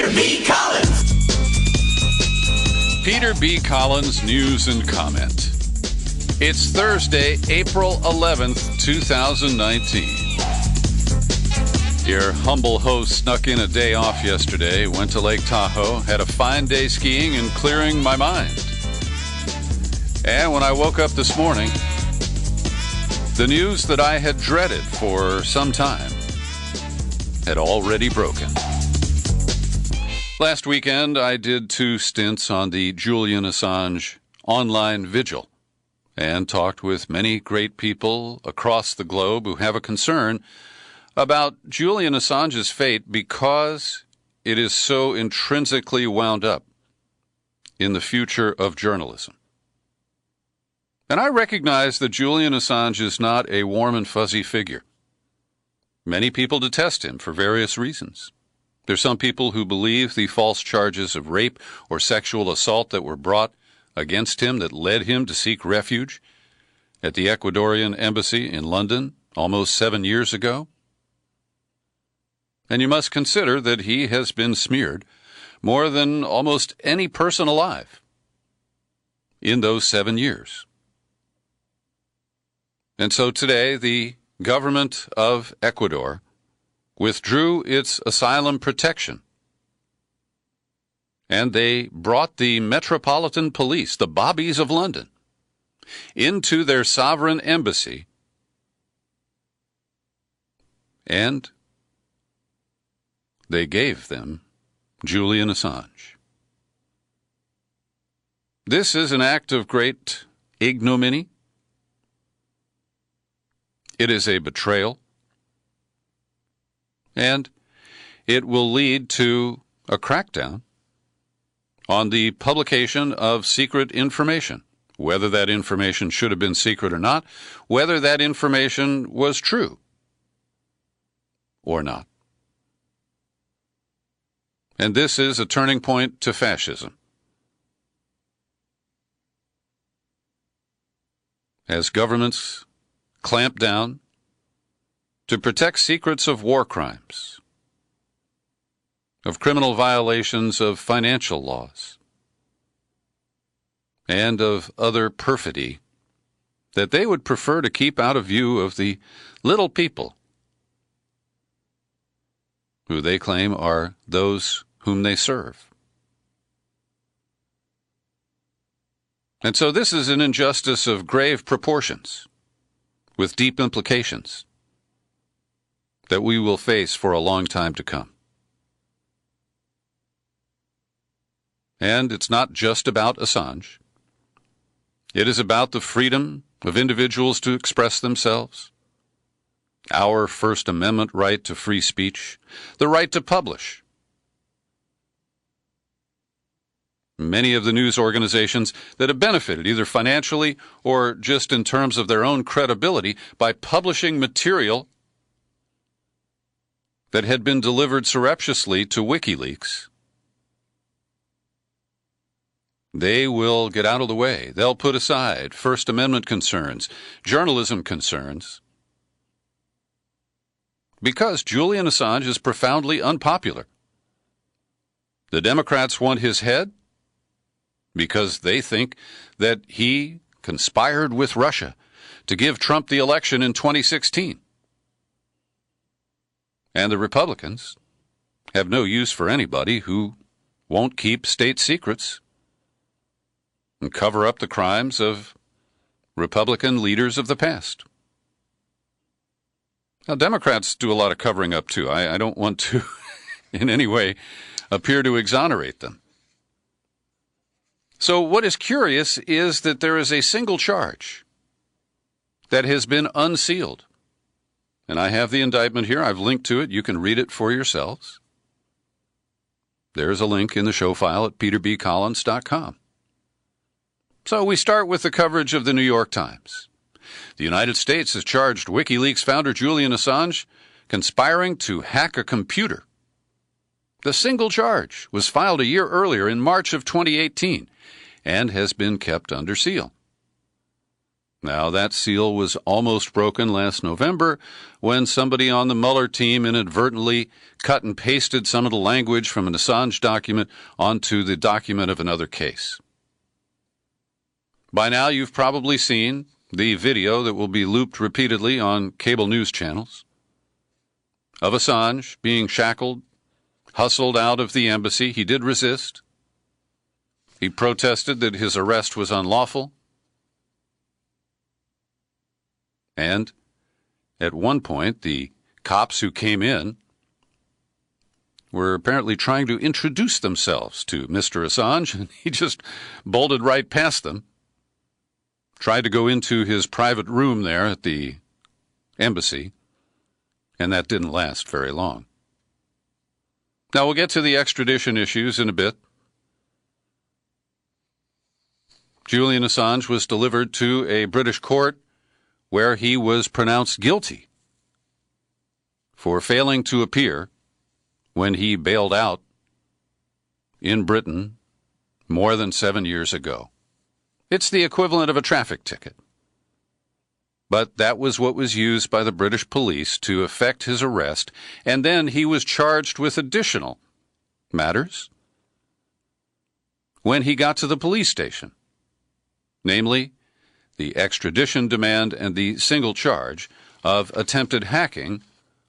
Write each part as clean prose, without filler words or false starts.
Peter B. Collins. Peter B. Collins News and Comment. It's Thursday, April 11th, 2019. Your humble host snuck in a day off yesterday, went to Lake Tahoe, had a fine day skiing and clearing my mind. And when I woke up this morning, the news that I had dreaded for some time had already broken. Last weekend, I did 2 stints on the Julian Assange online vigil and talked with many great people across the globe who have a concern about Julian Assange's fate because it is so intrinsically wound up in the future of journalism. And I recognize that Julian Assange is not a warm and fuzzy figure. Many people detest him for various reasons. There's some people who believe the false charges of rape or sexual assault that were brought against him that led him to seek refuge at the Ecuadorian embassy in London almost 7 years ago. And you must consider that he has been smeared more than almost any person alive in those 7 years. And so today, the government of Ecuador withdrew its asylum protection. And they brought the Metropolitan Police, the Bobbies of London, into their sovereign embassy. And they gave them Julian Assange. This is an act of great ignominy. It is a betrayal. And it will lead to a crackdown on the publication of secret information, whether that information should have been secret or not, whether that information was true or not. And this is a turning point to fascism. As governments clamp down to protect secrets of war crimes, of criminal violations of financial laws, and of other perfidy that they would prefer to keep out of view of the little people who they claim are those whom they serve. And so this is an injustice of grave proportions, with deep implications that we will face for a long time to come. And it's not just about Assange. It is about the freedom of individuals to express themselves, our First Amendment right to free speech, the right to publish. Many of the news organizations that have benefited either financially or just in terms of their own credibility by publishing material that had been delivered surreptitiously to WikiLeaks, they will get out of the way. They'll put aside First Amendment concerns, journalism concerns, because Julian Assange is profoundly unpopular. The Democrats want his head because they think that he conspired with Russia to give Trump the election in 2016. And the Republicans have no use for anybody who won't keep state secrets and cover up the crimes of Republican leaders of the past. Now, Democrats do a lot of covering up, too. I don't want to in any way appear to exonerate them. So what is curious is that there is a single charge that has been unsealed. And I have the indictment here. I've linked to it. You can read it for yourselves. There's a link in the show file at peterbcollins.com. So we start with the coverage of the New York Times. The United States has charged WikiLeaks founder Julian Assange conspiring to hack a computer. The single charge was filed a year earlier in March of 2018 and has been kept under seal. Now, that seal was almost broken last November when somebody on the Mueller team inadvertently cut and pasted some of the language from an Assange document onto the document of another case. By now, you've probably seen the video that will be looped repeatedly on cable news channels of Assange being shackled, hustled out of the embassy. He did resist. He protested that his arrest was unlawful. And at one point, the cops who came in were apparently trying to introduce themselves to Mr. Assange, and he just bolted right past them, tried to go into his private room there at the embassy, and that didn't last very long. Now, we'll get to the extradition issues in a bit. Julian Assange was delivered to a British court where he was pronounced guilty for failing to appear when he bailed out in Britain more than 7 years ago. It's the equivalent of a traffic ticket. But that was what was used by the British police to effect his arrest, and then he was charged with additional matters when he got to the police station, namely the extradition demand and the single charge of attempted hacking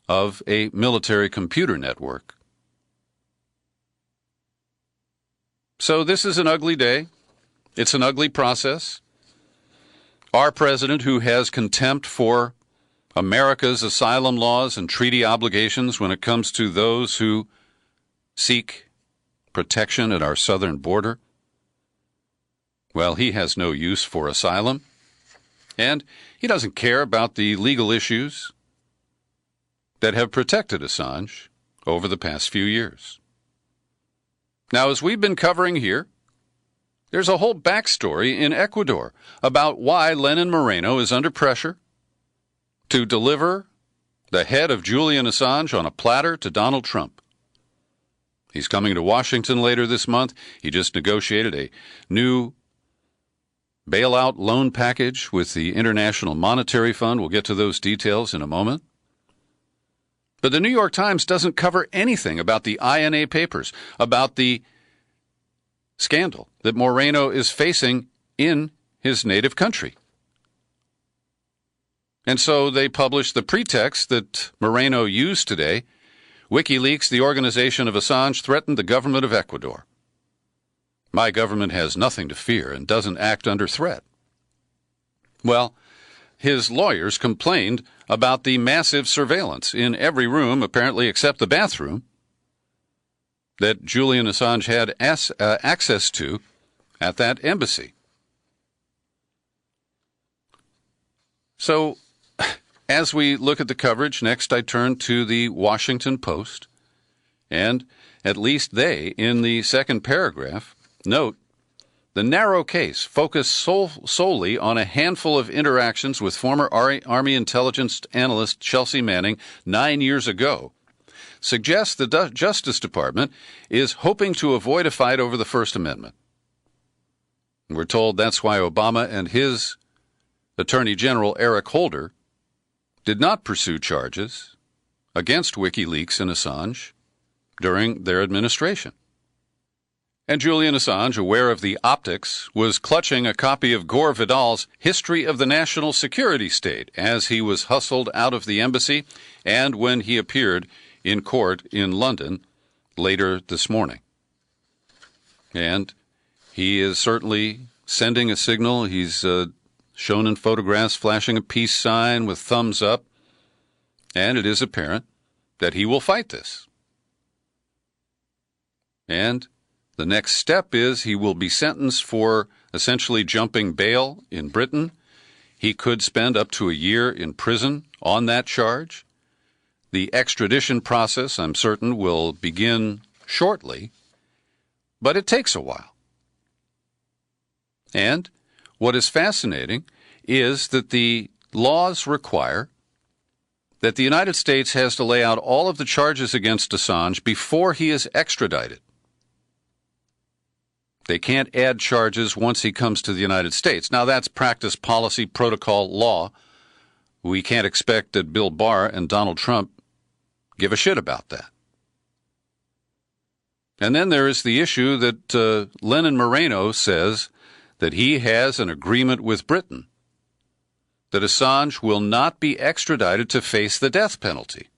of a military computer network. So this is an ugly day. It's an ugly process. Our president, who has contempt for America's asylum laws and treaty obligations when it comes to those who seek protection at our southern border, well, he has no use for asylum. And he doesn't care about the legal issues that have protected Assange over the past few years. Now, as we've been covering here, there's a whole backstory in Ecuador about why Lenin Moreno is under pressure to deliver the head of Julian Assange on a platter to Donald Trump. He's coming to Washington later this month. He just negotiated a new bailout loan package with the International Monetary Fund. We'll get to those details in a moment. But the New York Times doesn't cover anything about the INA papers, about the scandal that Moreno is facing in his native country. And so they published the pretext that Moreno used today. WikiLeaks, the organization of Assange, threatened the government of Ecuador. My government has nothing to fear and doesn't act under threat. Well, his lawyers complained about the massive surveillance in every room, apparently except the bathroom, that Julian Assange had access to at that embassy. So, as we look at the coverage, next I turn to the Washington Post, and at least they, in the second paragraph, note, the narrow case focused solely on a handful of interactions with former Army intelligence analyst Chelsea Manning 9 years ago suggests the Justice Department is hoping to avoid a fight over the First Amendment. We're told that's why Obama and his Attorney General Eric Holder did not pursue charges against WikiLeaks and Assange during their administration. And Julian Assange, aware of the optics, was clutching a copy of Gore Vidal's History of the National Security State as he was hustled out of the embassy and when he appeared in court in London later this morning. And he is certainly sending a signal. He's shown in photographs flashing a peace sign with thumbs up, and it is apparent that he will fight this. And the next step is he will be sentenced for essentially jumping bail in Britain. He could spend up to a year in prison on that charge. The extradition process, I'm certain, will begin shortly, but it takes a while. And what is fascinating is that the laws require that the United States has to lay out all of the charges against Assange before he is extradited. They can't add charges once he comes to the United States. Now, that's practice, policy, protocol, law. We can't expect that Bill Barr and Donald Trump give a shit about that. And then there is the issue that Lenin Moreno says that he has an agreement with Britain that Assange will not be extradited to face the death penalty.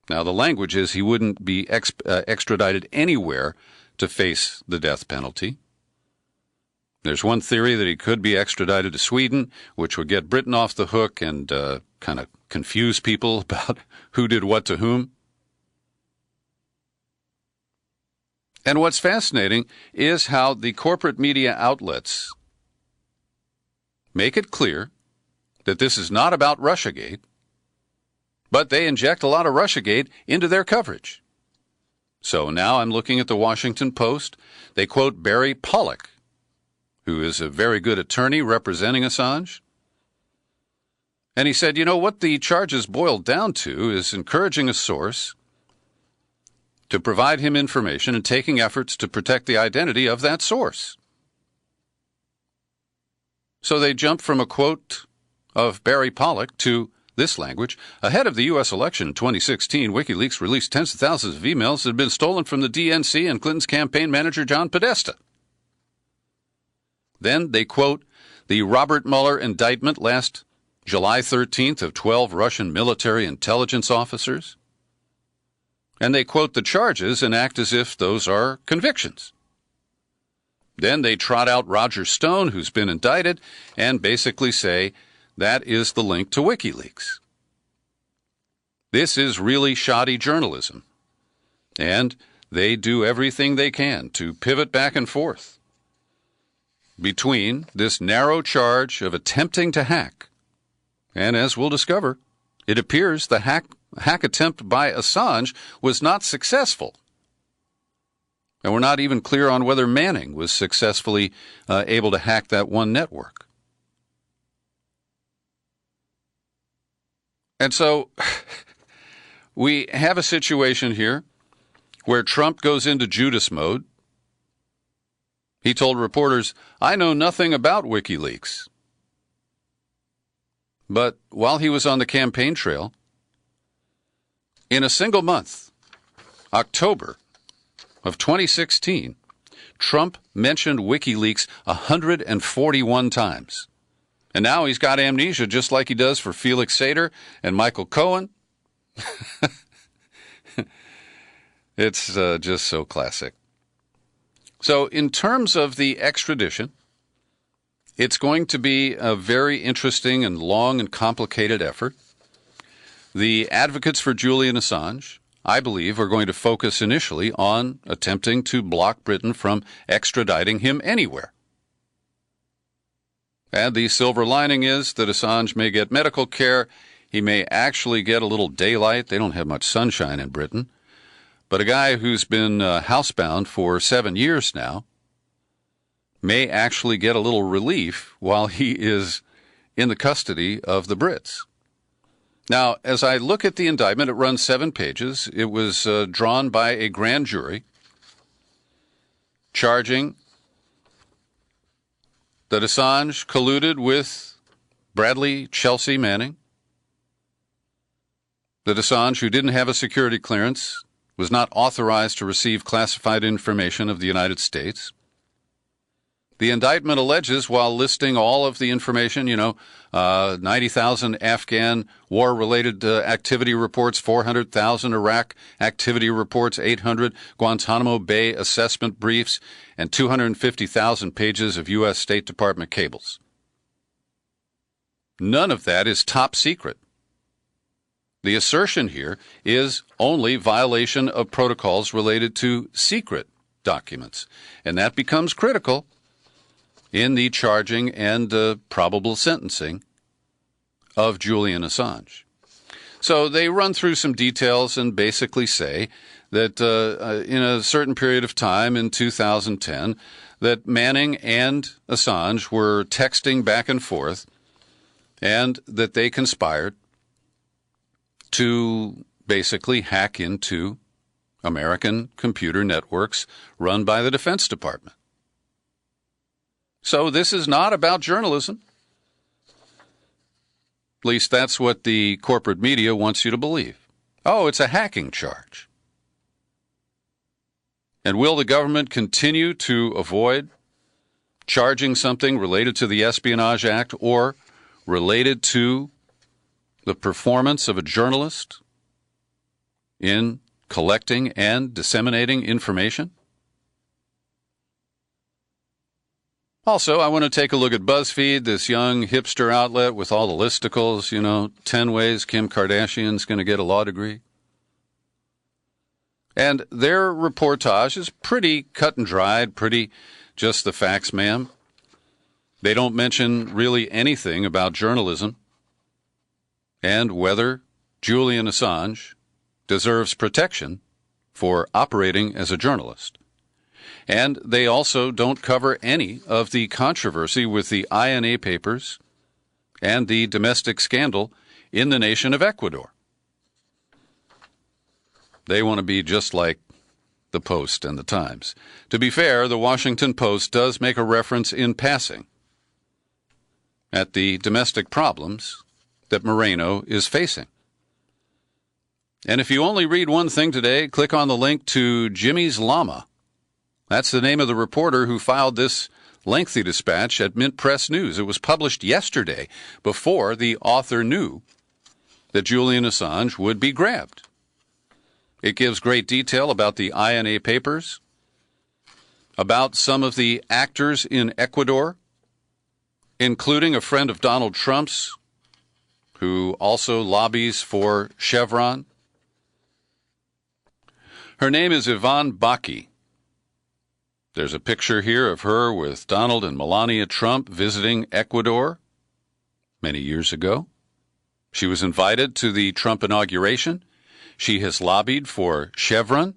Now, the language is he wouldn't be extradited anywhere to face the death penalty. There's one theory that he could be extradited to Sweden, which would get Britain off the hook and kind of confuse people about who did what to whom. And what's fascinating is how the corporate media outlets make it clear that this is not about Russiagate, but they inject a lot of Russiagate into their coverage. So now I'm looking at the Washington Post. They quote Barry Pollock, who is a very good attorney representing Assange. And he said, you know, what the charges boiled down to is encouraging a source to provide him information and taking efforts to protect the identity of that source. So they jump from a quote of Barry Pollock to this language. Ahead of the U.S. election in 2016, WikiLeaks released tens of thousands of emails that had been stolen from the DNC and Clinton's campaign manager, John Podesta. Then they quote the Robert Mueller indictment last July 13th of 12 Russian military intelligence officers. And they quote the charges and act as if those are convictions. Then they trot out Roger Stone, who's been indicted, and basically say that is the link to WikiLeaks. This is really shoddy journalism, and they do everything they can to pivot back and forth between this narrow charge of attempting to hack, and as we'll discover, it appears the hack attempt by Assange was not successful. And we're not even clear on whether Manning was successfully able to hack that one network. And so we have a situation here where Trump goes into Judas mode. He told reporters, I know nothing about WikiLeaks. But while he was on the campaign trail, in a single month, October of 2016, Trump mentioned WikiLeaks 141 times. And now he's got amnesia just like he does for Felix Sater and Michael Cohen. It's just so classic. So in terms of the extradition, it's going to be a very interesting and long and complicated effort. The advocates for Julian Assange, I believe, are going to focus initially on attempting to block Britain from extraditing him anywhere. And the silver lining is that Assange may get medical care. He may actually get a little daylight. They don't have much sunshine in Britain. But a guy who's been housebound for 7 years now may actually get a little relief while he is in the custody of the Brits. Now, as I look at the indictment, it runs 7 pages. It was drawn by a grand jury charging that Assange colluded with Bradley Chelsea Manning, that Assange, who didn't have a security clearance, was not authorized to receive classified information of the United States. The indictment alleges, while listing all of the information, 90,000 Afghan war-related activity reports, 400,000 Iraq activity reports, 800 Guantanamo Bay assessment briefs, and 250,000 pages of U.S. State Department cables. None of that is top secret. The assertion here is only violation of protocols related to secret documents, and that becomes critical in the charging and probable sentencing of Julian Assange. So they run through some details and basically say that in a certain period of time in 2010, that Manning and Assange were texting back and forth and that they conspired to basically hack into American computer networks run by the Defense Department. So this is not about journalism. At least that's what the corporate media wants you to believe. Oh, it's a hacking charge. And will the government continue to avoid charging something related to the Espionage Act or related to the performance of a journalist in collecting and disseminating information? Also, I want to take a look at BuzzFeed, this young hipster outlet with all the listicles, 10 ways Kim Kardashian's going to get a law degree. And their reportage is pretty cut and dried, pretty just the facts, ma'am. They don't mention really anything about journalism and whether Julian Assange deserves protection for operating as a journalist. And they also don't cover any of the controversy with the INA papers and the domestic scandal in the nation of Ecuador. They want to be just like the Post and the Times. To be fair, the Washington Post does make a reference in passing at the domestic problems that Moreno is facing. And if you only read one thing today, click on the link to Jimmy's Llama. That's the name of the reporter who filed this lengthy dispatch at Mint Press News. It was published yesterday before the author knew that Julian Assange would be grabbed. It gives great detail about the INA papers, about some of the actors in Ecuador, including a friend of Donald Trump's who also lobbies for Chevron. Her name is Yvonne Baki. There's a picture here of her with Donald and Melania Trump visiting Ecuador many years ago. She was invited to the Trump inauguration. She has lobbied for Chevron.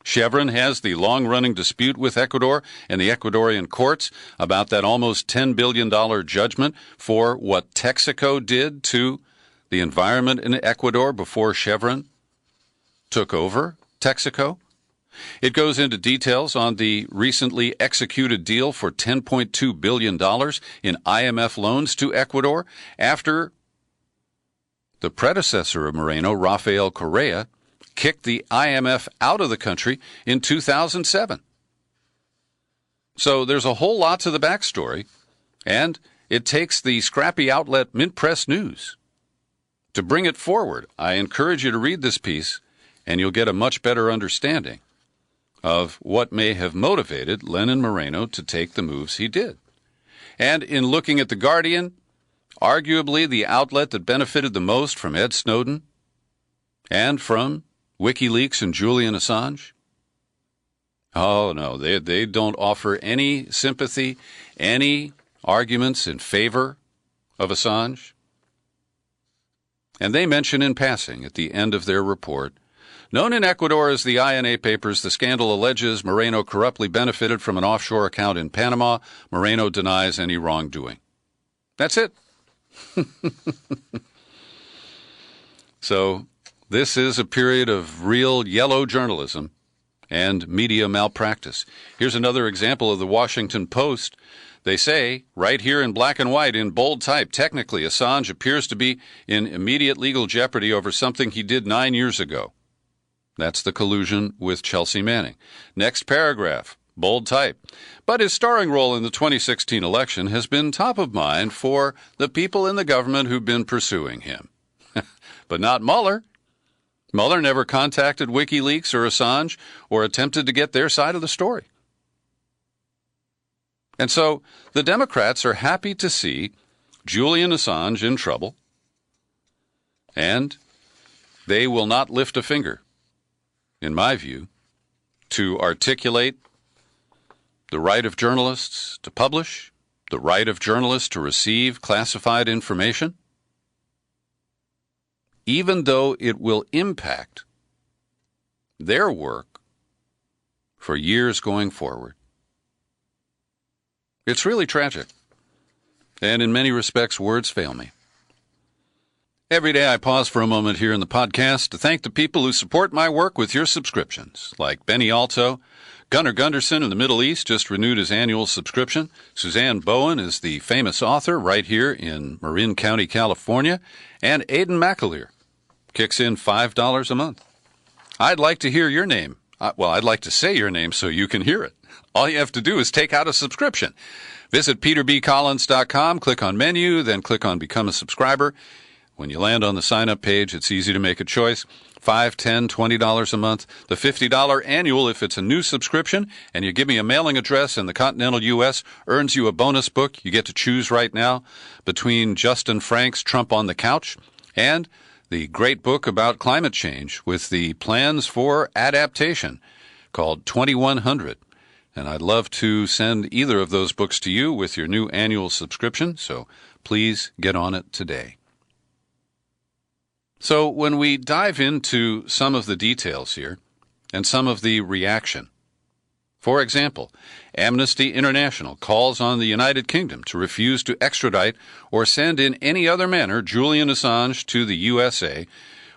Chevron has the long-running dispute with Ecuador and the Ecuadorian courts about that almost $10 billion judgment for what Texaco did to the environment in Ecuador before Chevron took over Texaco. It goes into details on the recently executed deal for $10.2 billion in IMF loans to Ecuador after the predecessor of Moreno, Rafael Correa, kicked the IMF out of the country in 2007. So there's a whole lot to the backstory, and it takes the scrappy outlet Mint Press News to bring it forward. I encourage you to read this piece, and you'll get a much better understanding of what may have motivated Lenin Moreno to take the moves he did. And in looking at The Guardian, arguably the outlet that benefited the most from Ed Snowden and from WikiLeaks and Julian Assange, oh no, they don't offer any sympathy, any arguments in favor of Assange. And they mention in passing at the end of their report, known in Ecuador as the INA papers, the scandal alleges Moreno corruptly benefited from an offshore account in Panama. Moreno denies any wrongdoing. That's it. So this is a period of real yellow journalism and media malpractice. Here's another example of the Washington Post. They say, right here in black and white, in bold type, technically, Assange appears to be in immediate legal jeopardy over something he did 9 years ago. That's the collusion with Chelsea Manning. Next paragraph, bold type. But his starring role in the 2016 election has been top of mind for the people in the government who've been pursuing him. But not Mueller. Mueller never contacted WikiLeaks or Assange or attempted to get their side of the story. And so the Democrats are happy to see Julian Assange in trouble, and they will not lift a finger, in my view, to articulate the right of journalists to publish, the right of journalists to receive classified information, even though it will impact their work for years going forward. It's really tragic, and in many respects, words fail me. Every day I pause for a moment here in the podcast to thank the people who support my work with your subscriptions, like Benny Alto. Gunnar Gunderson in the Middle East just renewed his annual subscription. Suzanne Bowen is the famous author right here in Marin County, California. And Aidan McAleer kicks in $5 a month. I'd like to hear your name. I'd like to say your name so you can hear it. All you have to do is take out a subscription. Visit peterbcollins.com, click on menu, then click on Become a Subscriber. When you land on the sign-up page, it's easy to make a choice. $5, $10, $20 a month. The $50 annual, if it's a new subscription, and you give me a mailing address in the continental U.S., earns you a bonus book you get to choose right now between Justin Frank's Trump on the Couch and the great book about climate change with the plans for adaptation called 2100. And I'd love to send either of those books to you with your new annual subscription, so please get on it today. So when we dive into some of the details here and some of the reaction, for example, Amnesty International calls on the United Kingdom to refuse to extradite or send in any other manner Julian Assange to the USA,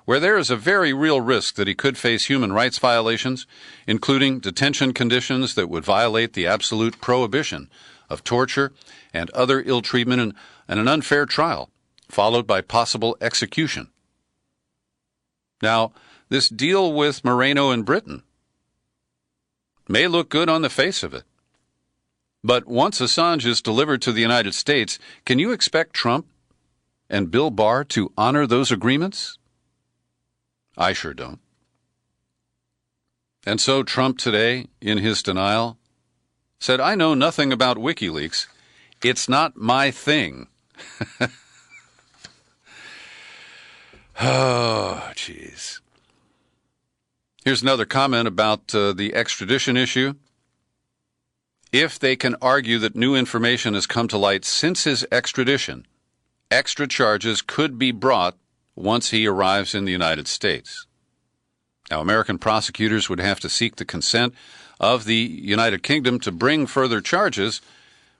where there is a very real risk that he could face human rights violations, including detention conditions that would violate the absolute prohibition of torture and other ill treatment and an unfair trial, followed by possible execution. Now, this deal with Moreno and Britain may look good on the face of it. But once Assange is delivered to the United States, can you expect Trump and Bill Barr to honor those agreements? I sure don't. And so Trump today, in his denial, said, I know nothing about WikiLeaks. It's not my thing. Oh, jeez. Here's another comment about the extradition issue. If they can argue that new information has come to light since his extradition, extra charges could be brought once he arrives in the United States. Now, American prosecutors would have to seek the consent of the United Kingdom to bring further charges,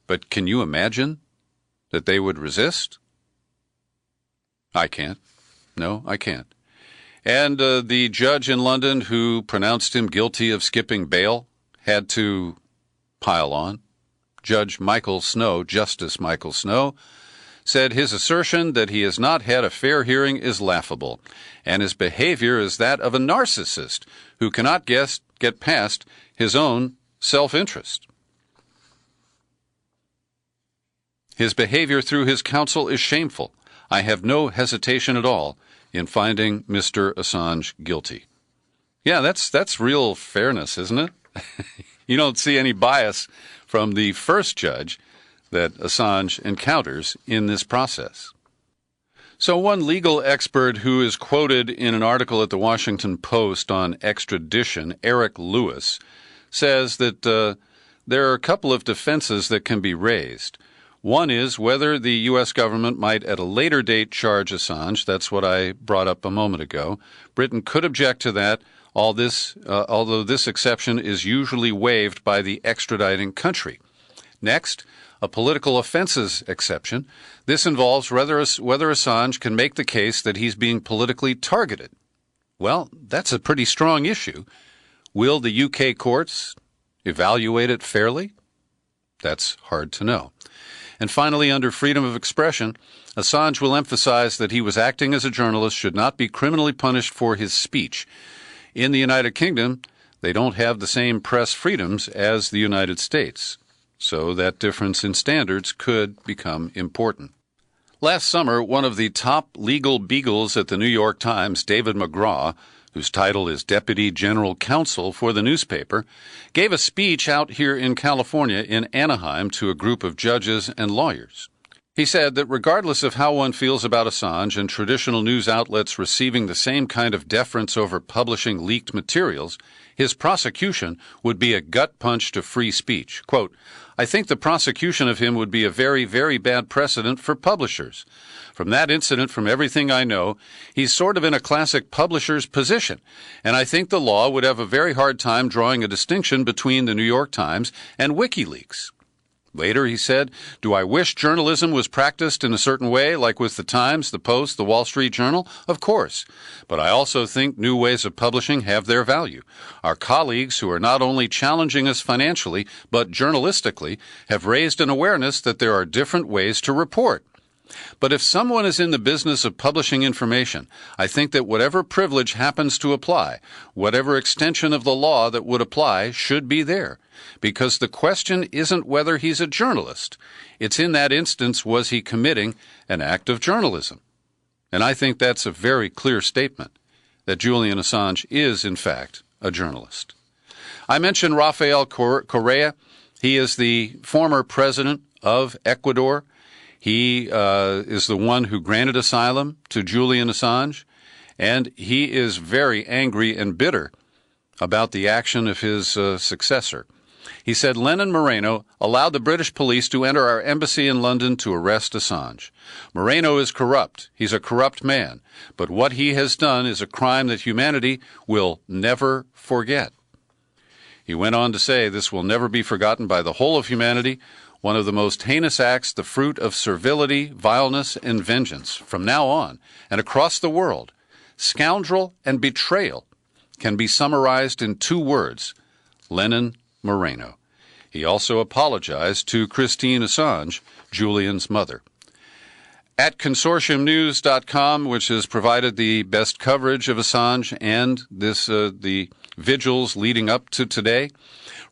but can you imagine that they would resist? I can't. No, I can't. And the judge in London who pronounced him guilty of skipping bail had to pile on. Justice Michael Snow, said his assertion that he has not had a fair hearing is laughable, and his behavior is that of a narcissist who cannot get past his own self-interest. His behavior through his counsel is shameful. I have no hesitation at all in finding Mr. Assange guilty. Yeah, that's real fairness, isn't it? You don't see any bias from the first judge that Assange encounters in this process. So one legal expert who is quoted in an article at the Washington Post on extradition, Eric Lewis, says that there are a couple of defenses that can be raised. One is whether the U.S. government might at a later date charge Assange. That's what I brought up a moment ago. Britain could object to that, although this exception is usually waived by the extraditing country. Next, a political offenses exception. This involves whether Assange can make the case that he's being politically targeted. Well, that's a pretty strong issue. Will the UK courts evaluate it fairly? That's hard to know. And finally, under freedom of expression, Assange will emphasize that he was acting as a journalist, should not be criminally punished for his speech. In the United Kingdom, they don't have the same press freedoms as the United States, so that difference in standards could become important. Last summer, one of the top legal beagles at the New York Times, David McGraw, whose title is Deputy General Counsel for the newspaper, gave a speech out here in California in Anaheim to a group of judges and lawyers. He said that regardless of how one feels about Assange and traditional news outlets receiving the same kind of deference over publishing leaked materials, his prosecution would be a gut punch to free speech. Quote, I think the prosecution of him would be a very, very bad precedent for publishers. From that incident, from everything I know, he's sort of in a classic publisher's position, and I think the law would have a very hard time drawing a distinction between the New York Times and WikiLeaks. Later, he said, "Do I wish journalism was practiced in a certain way, like with the Times, the Post, the Wall Street Journal? Of course. But I also think new ways of publishing have their value. Our colleagues, who are not only challenging us financially, but journalistically, have raised an awareness that there are different ways to report. But if someone is in the business of publishing information, I think that whatever privilege happens to apply, whatever extension of the law that would apply, should be there. Because the question isn't whether he's a journalist. It's in that instance, was he committing an act of journalism? And I think that's a very clear statement, that Julian Assange is, in fact, a journalist. I mentioned Rafael Correa. He is the former president of Ecuador. He is the one who granted asylum to Julian Assange, and he is very angry and bitter about the action of his successor. He said, "Lenin Moreno allowed the British police to enter our embassy in London to arrest Assange. Moreno is corrupt. He's a corrupt man. But what he has done is a crime that humanity will never forget." He went on to say, "This will never be forgotten by the whole of humanity. One of the most heinous acts, the fruit of servility, vileness, and vengeance. From now on, and across the world, scoundrel and betrayal can be summarized in two words: Lenin Moreno." He also apologized to Christine Assange, Julian's mother. At consortiumnews.com, which has provided the best coverage of Assange and the vigils leading up to today,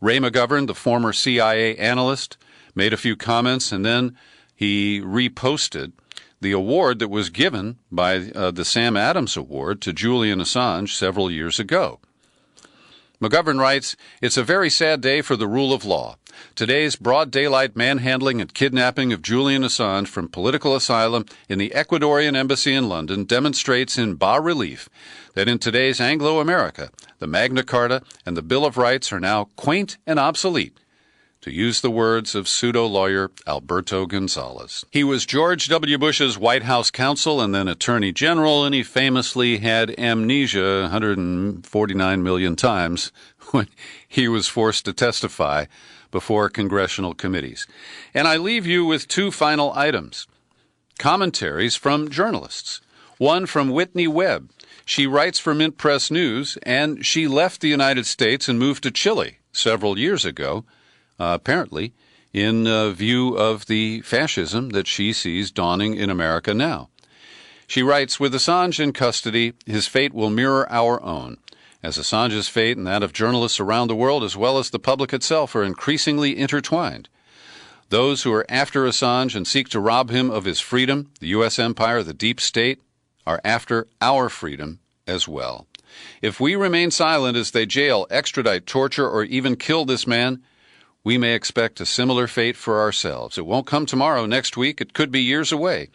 Ray McGovern, the former CIA analyst, made a few comments, and then he reposted the award that was given by the Sam Adams Award to Julian Assange several years ago. McGovern writes, "It's a very sad day for the rule of law. Today's broad daylight manhandling and kidnapping of Julian Assange from political asylum in the Ecuadorian embassy in London demonstrates in bas relief that in today's Anglo-America, the Magna Carta and the Bill of Rights are now quaint and obsolete, to use the words of pseudo-lawyer Alberto Gonzalez. He was George W. Bush's White House counsel and then Attorney General, and he famously had amnesia 149 million times when he was forced to testify before congressional committees. And I leave you with two final items. Commentaries from journalists. One from Whitney Webb. She writes for Mint Press News, and she left the United States and moved to Chile several years ago, apparently in view of the fascism that she sees dawning in America now. She writes, "With Assange in custody, his fate will mirror our own, as Assange's fate and that of journalists around the world, as well as the public itself, are increasingly intertwined. Those who are after Assange and seek to rob him of his freedom, the U.S. empire, the deep state, are after our freedom as well. If we remain silent as they jail, extradite, torture, or even kill this man, we may expect a similar fate for ourselves. It won't come tomorrow, next week, it could be years away.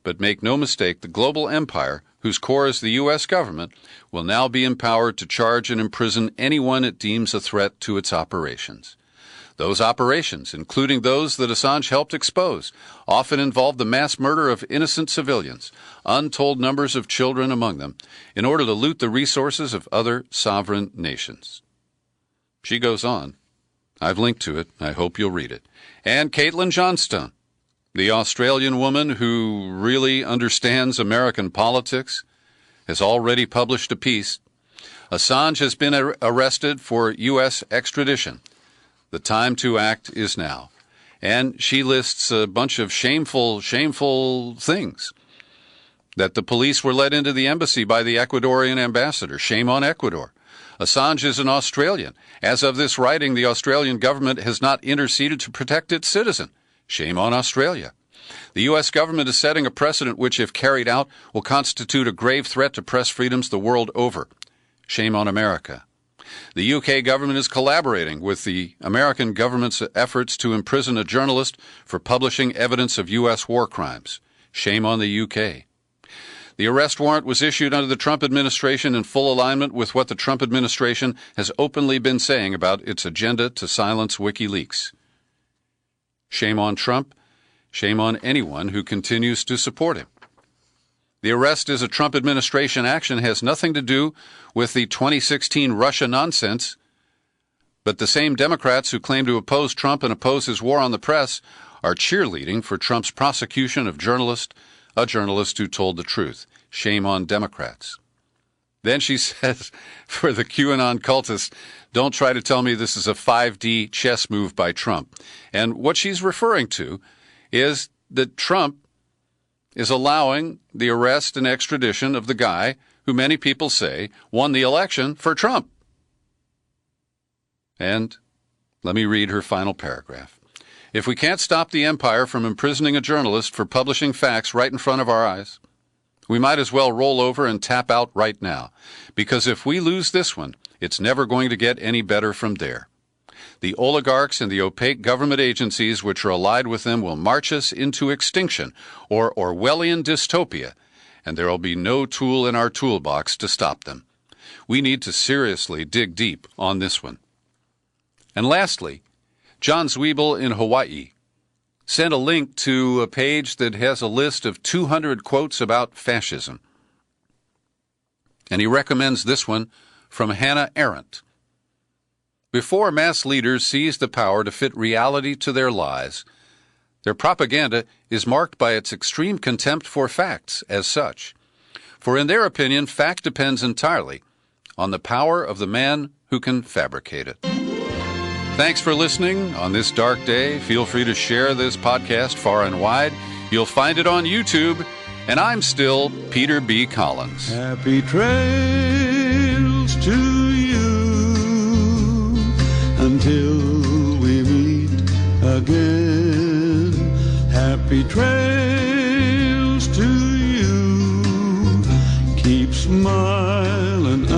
But make no mistake, the global empire, whose core is the U.S. government, will now be empowered to charge and imprison anyone it deems a threat to its operations. Those operations, including those that Assange helped expose, often involve the mass murder of innocent civilians, untold numbers of children among them, in order to loot the resources of other sovereign nations." She goes on. I've linked to it. I hope you'll read it. And Caitlin Johnstone, the Australian woman who really understands American politics, has already published a piece. Assange has been arrested for U.S. extradition. The time to act is now. And she lists a bunch of shameful things. That the police were let into the embassy by the Ecuadorian ambassador. Shame on Ecuador. Assange is an Australian. As of this writing, the Australian government has not interceded to protect its citizen. Shame on Australia. The U.S. government is setting a precedent which, if carried out, will constitute a grave threat to press freedoms the world over. Shame on America. The UK government is collaborating with the American government's efforts to imprison a journalist for publishing evidence of U.S. war crimes. Shame on the UK. The arrest warrant was issued under the Trump administration in full alignment with what the Trump administration has openly been saying about its agenda to silence WikiLeaks. Shame on Trump. Shame on anyone who continues to support him. The arrest is a Trump administration action, has nothing to do with the 2016 Russia nonsense, But the same Democrats who claim to oppose Trump and oppose his war on the press are cheerleading for Trump's prosecution of a journalist who told the truth. Shame on Democrats. Then she says, for the QAnon cultists, don't try to tell me this is a 5D chess move by Trump. And what she's referring to is that Trump is allowing the arrest and extradition of the guy who many people say won the election for Trump. And let me read her final paragraph. If we can't stop the empire from imprisoning a journalist for publishing facts right in front of our eyes, we might as well roll over and tap out right now, because if we lose this one, it's never going to get any better from there. The oligarchs and the opaque government agencies which are allied with them will march us into extinction or Orwellian dystopia, and there will be no tool in our toolbox to stop them. We need to seriously dig deep on this one. And lastly, John Zwiebel in Hawaii sent a link to a page that has a list of 200 quotes about fascism. And he recommends this one from Hannah Arendt. Before mass leaders seize the power to fit reality to their lies, their propaganda is marked by its extreme contempt for facts as such. For in their opinion, fact depends entirely on the power of the man who can fabricate it. Thanks for listening on this dark day. Feel free to share this podcast far and wide. You'll find it on YouTube. And I'm still Peter B. Collins. Happy trails to you until we meet again. Happy trails to you. Keep smiling.